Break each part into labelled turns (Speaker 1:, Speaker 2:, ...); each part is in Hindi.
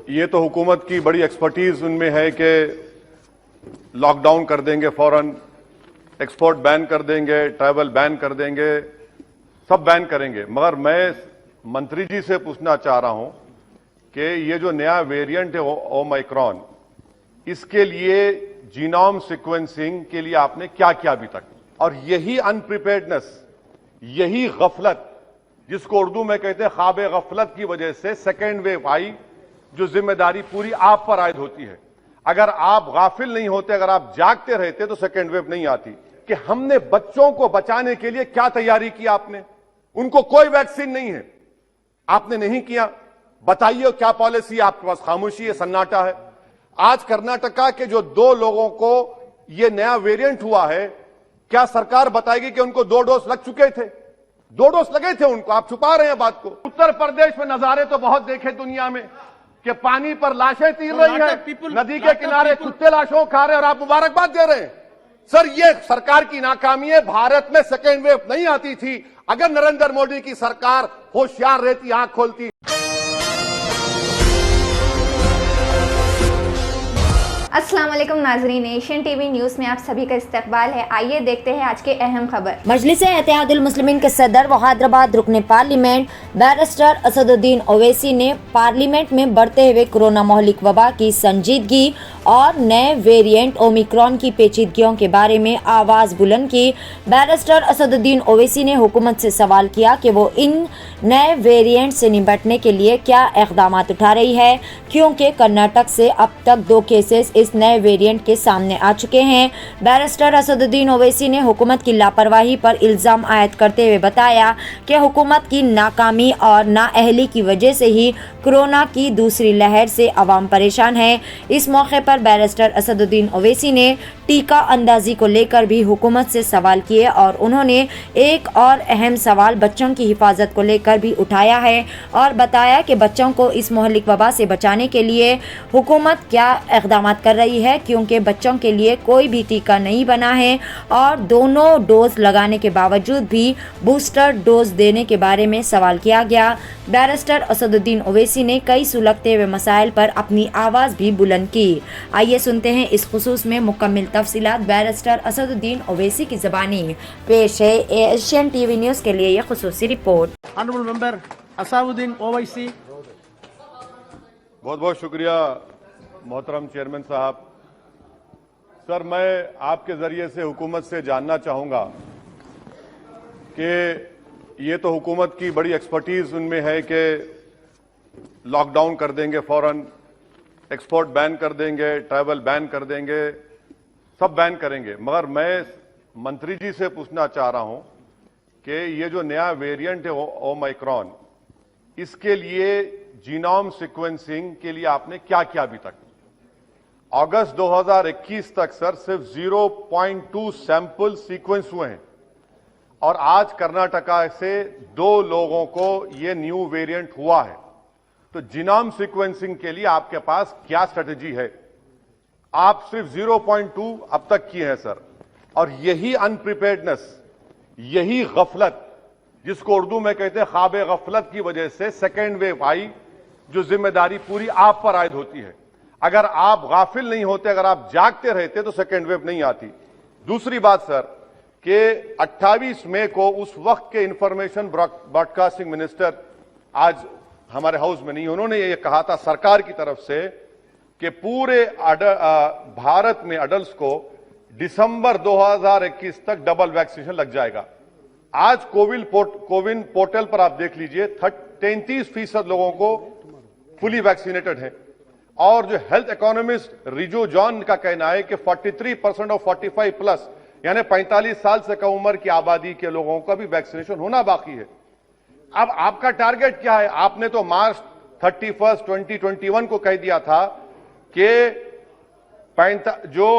Speaker 1: ये तो हुकूमत की बड़ी एक्सपर्टीज उनमें है कि लॉकडाउन कर देंगे फौरन, एक्सपोर्ट बैन कर देंगे, ट्रैवल बैन कर देंगे, सब बैन करेंगे। मगर मैं मंत्री जी से पूछना चाह रहा हूं कि ये जो नया वेरिएंट है ओमाइक्रॉन, इसके लिए जीनोम सीक्वेंसिंग के लिए आपने क्या किया अभी तक? और यही अनप्रिपेयर्डनेस, यही गफलत, जिसको उर्दू में कहते हैं ख्वाब गफलत की वजह से सेकेंड वेव आई, जो जिम्मेदारी पूरी आप पर आयद होती है। अगर आप गाफिल नहीं होते, अगर आप जागते रहते तो सेकेंड वेव नहीं आती। कि हमने बच्चों को बचाने के लिए क्या तैयारी की आपने? उनको कोई वैक्सीन नहीं है, आपने नहीं किया। बताइए क्या पॉलिसी? आपके पास खामोशी है, सन्नाटा है। आज कर्नाटका के जो 2 लोगों को यह नया वेरिएंट हुआ है, क्या सरकार बताएगी कि उनको 2 डोज लग चुके थे? 2 डोज लगे थे उनको, आप छुपा रहे हैं बात को। उत्तर प्रदेश में नजारे तो बहुत देखे दुनिया में कि पानी पर लाशें तीर रही हैं, नदी के किनारे कुत्ते लाशों खा रहे हैं और आप मुबारकबाद दे रहे हैं। सर, ये सरकार की नाकामी है। भारत में सेकेंड वेव नहीं आती थी अगर नरेंद्र मोदी की सरकार होशियार रहती, आंख खोलती।
Speaker 2: अस्सलाम वालेकुम नाजरीन, एशियन टीवी न्यूज़ में आप सभी का इस्तकबाल है। आइए देखते हैं आज के अहम खबर।
Speaker 3: मजलिस-ए-इत्तेहादुल मुस्लिमीन के सदर व हैदराबाद रुकने पार्लियामेंट बैरिस्टर असदुद्दीन ओवैसी ने पार्लियामेंट में बढ़ते हुए कोरोना मोहलिक वबा की संजीदगी और नए वेरिएंट ओमिक्रॉन की पेचीदगियों के बारे में आवाज़ बुलंद की। बैरिस्टर असदुद्दीन ओवैसी ने हुकूमत से सवाल किया कि वो इन नए वेरिएंट से निपटने के लिए क्या इक़दाम उठा रही है, क्योंकि कर्नाटक से अब तक 2 केसेस इस नए वेरिएंट के सामने आ चुके हैं। बैरिस्टर असदुद्दीन ओवैसी ने हुकूमत की लापरवाही पर इल्ज़ाम आयद करते हुए बताया कि हुकूमत की नाकामी और नाअहली की वजह से ही कोरोना की दूसरी लहर से अवाम परेशान है। इस मौके पर बैरिस्टर असदुद्दीन ओवैसी ने टीका अंदाजी को लेकर भी हुकूमत से सवाल किए और उन्होंने एक और अहम सवाल बच्चों की हिफाजत को लेकर भी उठाया है और बताया कि बच्चों को इस मोहलिक वबा से बचाने के लिए हुकूमत क्या इक़दाम कर रही है, क्योंकि बच्चों के लिए कोई भी टीका नहीं बना है और दोनों डोज लगाने के बावजूद भी बूस्टर डोज देने के बारे में सवाल किया गया। बैरिस्टर असदुद्दीन ओवैसी ने कई सुलगते हुए मसाइल पर अपनी आवाज़ भी बुलंद की। आइए सुनते हैं इस खुसूस में मुकम्मल तफसीलात बैरिस्टर असदुद्दीन ओवैसी की ज़बानी। पेश है एशियन टीवी न्यूज़ के लिए यह खुसूसी report.
Speaker 4: Honourable member Asaduddin Owaisi.
Speaker 1: बहुत बहुत शुक्रिया मोहतरम चेयरमैन साहब। सर, मैं आपके जरिए से हुकूमत से जानना चाहूंगा कि ये तो हुकूमत की बड़ी एक्सपर्टीज उनमें है कि लॉकडाउन कर देंगे फौरन, एक्सपोर्ट बैन कर देंगे, ट्रैवल बैन कर देंगे, सब बैन करेंगे। मगर मैं मंत्री जी से पूछना चाह रहा हूं कि ये जो नया वेरिएंट है ओमाइक्रॉन, इसके लिए जीनोम सीक्वेंसिंग के लिए आपने क्या किया अभी तक? अगस्त 2021 तक सर सिर्फ 0.2 सैंपल सीक्वेंस हुए हैं और आज कर्नाटका से 2 लोगों को यह न्यू वेरिएंट हुआ है। तो जीनोम सीक्वेंसिंग के लिए आपके पास क्या स्ट्रेटजी है? आप सिर्फ 0.2 अब तक किए हैं सर। और यही अनप्रिपेयर्डनेस, यही गफलत, जिसको उर्दू में कहते हैं ख्वाब गफलत की वजह से सेकेंड वेव आई, जो जिम्मेदारी पूरी आप पर आयद होती है। अगर आप गाफिल नहीं होते, अगर आप जागते रहते तो सेकेंड वेव नहीं आती। दूसरी बात सर कि 28 मई को उस वक्त के इंफॉर्मेशन ब्रॉडकास्टिंग मिनिस्टर आज हमारे हाउस में नहीं, उन्होंने ये कहा था सरकार की तरफ से कि पूरे भारत में अडल्ट को दिसंबर 2021 तक डबल वैक्सीनेशन लग जाएगा। आज कोविन पोर्टल पर आप देख लीजिए 33% लोगों को फुली वैक्सीनेटेड है और जो हेल्थ इकोनॉमिस्ट रिजो जॉन का कहना है कि 43% और 45 प्लस यानी 45 साल से कम उम्र की आबादी के लोगों का भी वैक्सीनेशन होना बाकी है। अब आपका टारगेट क्या है? आपने तो मार्च 31, 2021 को कह दिया था कि जो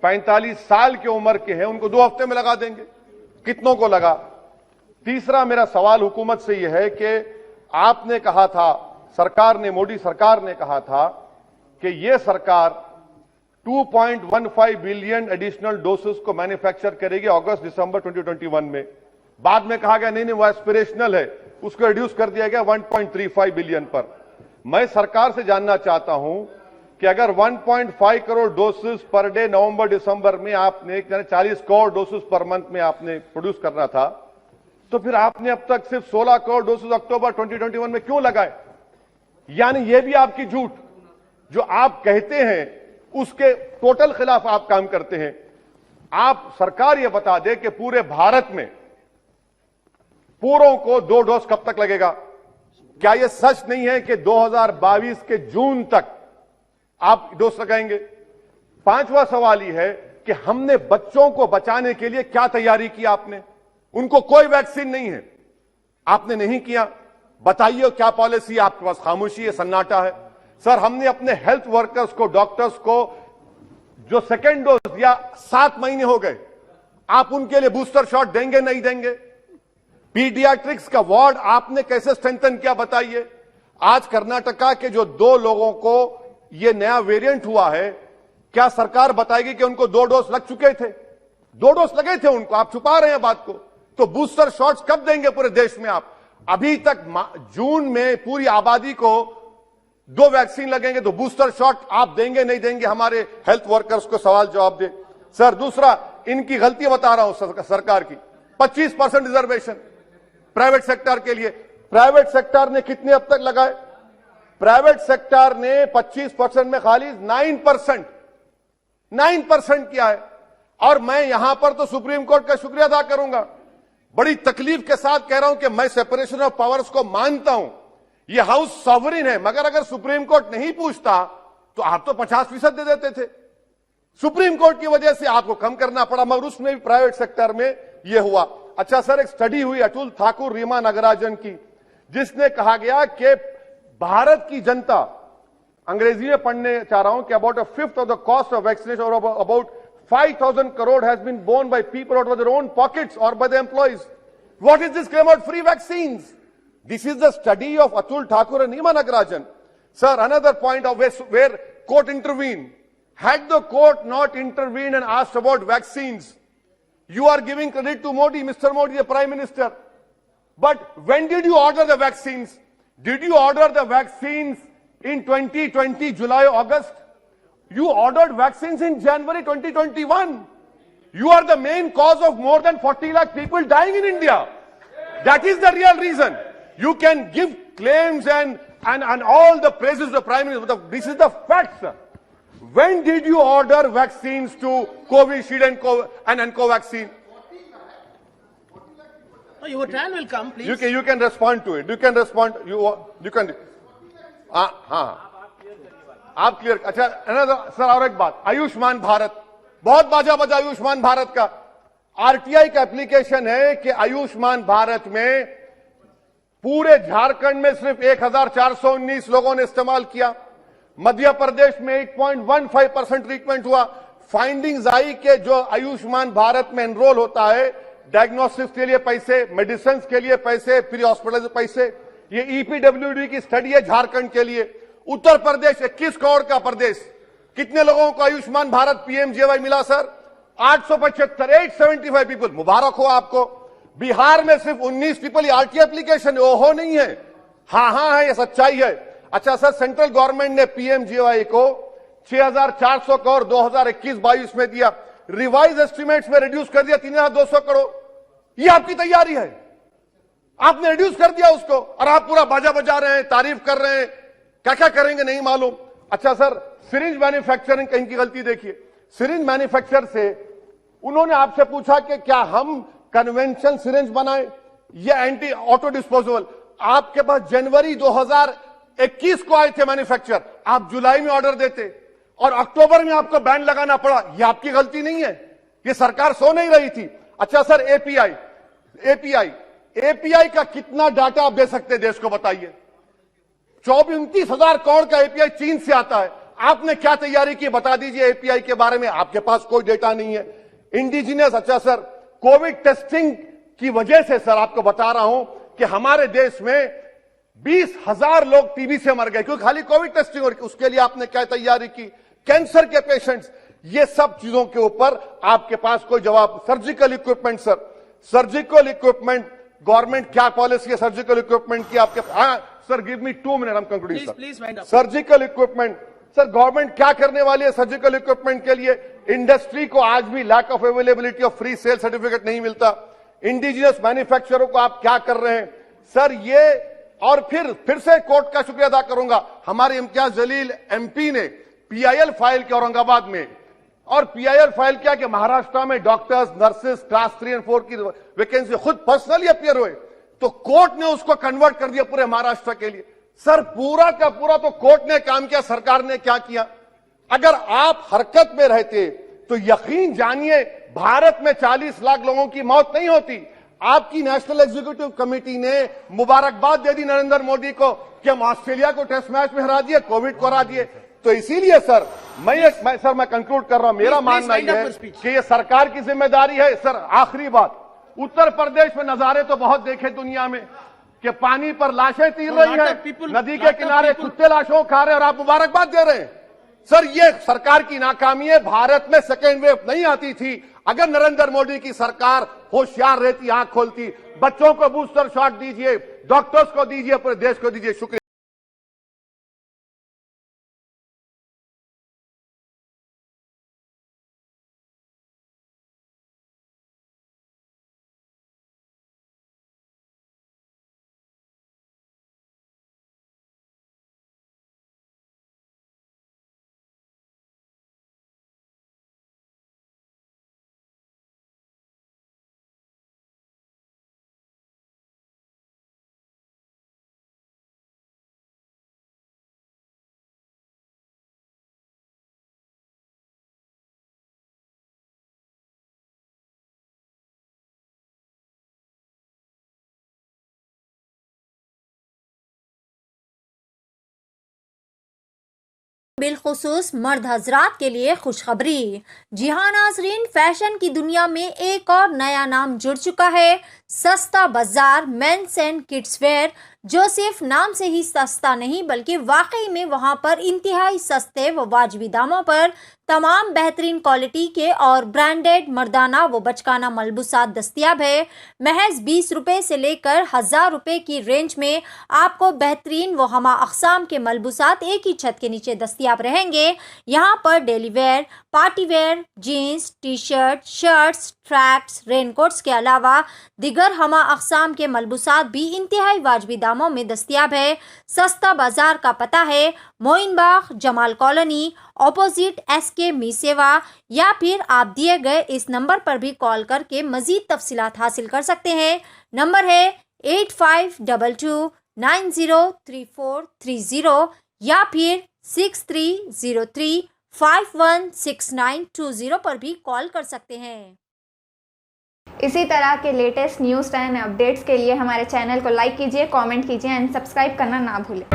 Speaker 1: 45 साल की उम्र के हैं उनको 2 हफ्ते में लगा देंगे। कितनों को लगा? तीसरा मेरा सवाल हुकूमत से यह है कि आपने कहा था, सरकार ने, मोदी सरकार ने कहा था कि यह सरकार 2.15 बिलियन एडिशनल डोसेस को मैन्युफैक्चर करेगी अगस्त दिसंबर 2021 में। बाद में कहा गया नहीं वो एस्पिरेशनल है, उसको रिड्यूस कर दिया गया 1.35 बिलियन पर। मैं सरकार से जानना चाहता हूं कि अगर 1.5 करोड़ डोसेस पर डे नवंबर दिसंबर में आपने 40 करोड़ डोसेस पर मंथ में आपने प्रोड्यूस करना था, तो फिर आपने अब तक सिर्फ 16 करोड़ डोसेस अक्टूबर 2021 में क्यों लगाए? यानी यह भी आपकी झूठ, जो आप कहते हैं उसके टोटल खिलाफ आप काम करते हैं। आप सरकार यह बता दे कि पूरे भारत में पूरों को 2 डोज कब तक लगेगा? क्या यह सच नहीं है कि 2022 के जून तक आप डोज लगाएंगे? 5वां सवाल यह है कि हमने बच्चों को बचाने के लिए क्या तैयारी की आपने? उनको कोई वैक्सीन नहीं है, आपने नहीं किया। बताइए क्या पॉलिसी? आपके पास खामोशी है, सन्नाटा है। सर, हमने अपने हेल्थ वर्कर्स को, डॉक्टर्स को जो सेकेंड डोज दिया 7 महीने हो गए, आप उनके लिए बूस्टर शॉट देंगे नहीं देंगे? पीडियाट्रिक्स का वार्ड आपने कैसे स्ट्रेंथन किया बताइए? आज कर्नाटका के जो 2 लोगों को यह नया वेरिएंट हुआ है, क्या सरकार बताएगी कि उनको 2 डोज लग चुके थे? 2 डोज लगे थे उनको, आप छुपा रहे हैं बात को। तो बूस्टर शॉट्स कब देंगे पूरे देश में आप? अभी तक जून में पूरी आबादी को 2 वैक्सीन लगेंगे, तो बूस्टर शॉट आप देंगे नहीं देंगे? हमारे हेल्थ वर्कर्स को सवाल जवाब दे। सर, दूसरा, इनकी गलती बता रहा हूं सरकार की, 25% रिजर्वेशन प्राइवेट सेक्टर के लिए। प्राइवेट सेक्टर ने कितने अब तक लगाए? प्राइवेट सेक्टर ने 25% में खाली 9% किया है। और मैं यहां पर तो सुप्रीम कोर्ट का शुक्रिया अदा करूंगा, बड़ी तकलीफ के साथ कह रहा हूं कि मैं सेपरेशन ऑफ पावर्स को मानता हूं, यह हाउस सॉवरिन है, मगर अगर सुप्रीम कोर्ट नहीं पूछता तो आप तो 50% दे देते थे। सुप्रीम कोर्ट की वजह से आपको कम करना पड़ा, मगर उसमें भी प्राइवेट सेक्टर में यह हुआ। अच्छा सर, एक स्टडी हुई अतुल ठाकुर, रीमा नागराजन की, जिसने कहा गया कि भारत की जनता, अंग्रेजी में पढ़ने चाह रहा हूं, कि about 1/5 of the cost of vaccination और about 5,000 crore has been borne by people out of their own pockets or by the employees. What is this claim about free vaccines? This is the study of Atul Thakur and Nima Nagarajan. Sir, another point of where court intervened. Had the court not intervened and asked about vaccines, you are giving credit to Modi, Mr. Modi, the Prime Minister. But when did you order the vaccines? Did you order the vaccines in 2020, July, August? You ordered vaccines in January 2021. You are the main cause of more than 40 lakh people dying in India. That is the real reason. You can give claims and all the praises of the Prime Minister, but this is the fact, sir. When did you order vaccines to Covishield and Covaxin?
Speaker 4: Oh, your turn will come, please.
Speaker 1: You can respond to it. You can respond. You can. आप क्लियर? अच्छा, सर, और एक बात, आयुष्मान भारत, बहुत बाजा बजा आयुष्मान भारत का। आरटीआई का एप्लीकेशन है कि आयुष्मान भारत में पूरे झारखंड में सिर्फ 1,419 लोगों ने इस्तेमाल किया। मध्य प्रदेश में 8.15% ट्रीटमेंट हुआ। फाइंडिंग्स आई कि जो आयुष्मान भारत में एनरोल होता है, डायग्नोस्टिक्स के लिए पैसे, मेडिसिन के लिए पैसे, प्री हॉस्पिटल पैसे, ये ईपीडब्ल्यूडी की स्टडी है झारखंड के लिए। उत्तर प्रदेश 21 करोड़ का प्रदेश, कितने लोगों को आयुष्मान भारत पीएमजेवाई मिला सर? 875 पीपल, मुबारक हो आपको। बिहार में सिर्फ 19 पीपल आरटीआई एप्लीकेशन, ओहो नहीं है, हाँ है, ये सच्चाई है। अच्छा सर, सेंट्रल गवर्नमेंट ने पीएमजेवाई को 6,400 करोड़ 2021-22 में दिया, रिवाइज एस्टिमेट्स में रिड्यूस कर दिया 3,200 करोड़। ये आपकी तैयारी है, आपने रिड्यूस कर दिया उसको, और आप पूरा बाजा बजा रहे हैं, तारीफ कर रहे हैं, क्या क्या करेंगे नहीं मालूम। अच्छा सर, सिरिंज मैन्युफैक्चरिंग कहीं की गलती देखिए। सिरिंज मैन्युफैक्चर से उन्होंने आपसे पूछा कि क्या हम कन्वेंशन सिरिंज बनाए या एंटी ऑटो डिस्पोजेबल? आपके पास जनवरी 2021 को आए थे मैन्युफैक्चर, आप जुलाई में ऑर्डर देते और अक्टूबर में आपको बैन लगाना पड़ा। यह आपकी गलती नहीं है, यह सरकार सो नहीं रही थी। अच्छा सर, एपीआई का कितना डाटा आप दे सकते हैं देश को बताइए? 24-29,000 करोड़ का एपीआई चीन से आता है। आपने क्या तैयारी की बता दीजिए एपीआई के बारे में? आपके पास कोई डेटा नहीं है। इंडिजिनियस, अच्छा सर, कोविड टेस्टिंग की वजह से सर आपको बता रहा हूं कि हमारे देश में 20,000 लोग टीबी से मर गए, क्योंकि खाली कोविड टेस्टिंग हो रही। उसके लिए आपने क्या तैयारी की? कैंसर के पेशेंट्स, ये सब चीजों के ऊपर आपके पास कोई जवाब? Surgical equipment sir, surgical equipment, government क्या पॉलिसी है सर्जिकल इक्विपमेंट की आपके? Sir give me 2 minute, I am concluding sir.
Speaker 4: Please wind up.
Speaker 1: Surgical equipment, sir government क्या करने वाली है सर्जिकल इक्विपमेंट के लिए? इंडस्ट्री को आज भी lack of availability of free sale certificate नहीं मिलता। इंडिजिनस मैन्युफैक्चररों को आप क्या कर रहे हैं सर? ये और फिर से कोर्ट का शुक्रिया अदा करूंगा, हमारे इम्तियाज जलील एमपी ने पीआईएल फाइल की औरंगाबाद में, और पीआईएल फाइल क्या कि महाराष्ट्र में डॉक्टर्स, नर्सेस क्लास 3 और 4 की वैकेंसी खुद पर्सनली अपियर हुए, तो कोर्ट ने उसको कन्वर्ट कर दिया पूरे महाराष्ट्र के लिए। सर पूरा का पूरा तो कोर्ट ने काम किया, सरकार ने क्या किया? अगर आप हरकत में रहते तो यकीन जानिए भारत में 40 लाख लोगों की मौत नहीं होती। आपकी नेशनल एग्जीक्यूटिव कमेटी ने मुबारकबाद दे दी नरेंद्र मोदी को कि हम ऑस्ट्रेलिया को टेस्ट मैच में हरा दिए, कोविड को हरा दिए। तो इसीलिए सर मैं कंक्लूड कर रहा हूं, मेरा मानना यह है कि ये सरकार की जिम्मेदारी है। सर आखिरी बात, उत्तर प्रदेश में नजारे तो बहुत देखे दुनिया में कि पानी पर लाशें तीर रही हैं, नदी के किनारे कुत्ते लाशों खा रहे हैं और आप मुबारकबाद दे रहे हैं। सर ये सरकार की नाकामी है। भारत में सेकेंड वेव नहीं आती थी अगर नरेंद्र मोदी की सरकार होशियार रहती, आंख खोलती। बच्चों को बूस्टर शॉट दीजिए, डॉक्टर्स को दीजिए, पूरे देश को दीजिए। शुक्रिया।
Speaker 3: बिलखुसूस मर्द हजरात के लिए खुशखबरी। जी हाँ नाजरीन, फैशन की दुनिया में एक और नया नाम जुड़ चुका है, सस्ता बाजार मेंस एंड किड्स वेयर, जो सिर्फ नाम से ही सस्ता नहीं बल्कि वाकई में वहां पर इंतहाई सस्ते व वाजबी दामों पर तमाम बेहतरीन क्वालिटी के और ब्रांडेड मर्दाना व बचकाना मलबूसात दस्तियाब है। महज 20 रुपये से लेकर 1000 रुपये की रेंज में आपको बेहतरीन व हमा अक़साम के मलबूसात एक ही छत के नीचे दस्तियाब रहेंगे। यहाँ पर daily wear, party wear, jeans, T shirt, shirts, tracks, raincoats के अलावा दिगर हमा अक़साम के मलबूसात भी इंतहाई वाजबी दामों में दस्तियाब है। सस्ता बाजार का पता है Moin Bagh, Jamal colony, opposite SK MeeSeva, या फिर आप दिए गए इस नंबर पर भी कॉल करके मजीद तफसीलात हासिल कर सकते हैं। नंबर है 8522903430 या फिर 6303516920 पर भी कॉल कर सकते हैं।
Speaker 2: इसी तरह के लेटेस्ट न्यूज़ एंड अपडेट्स के लिए हमारे चैनल को लाइक कीजिए, कमेंट कीजिए एंड सब्सक्राइब करना ना भूलें।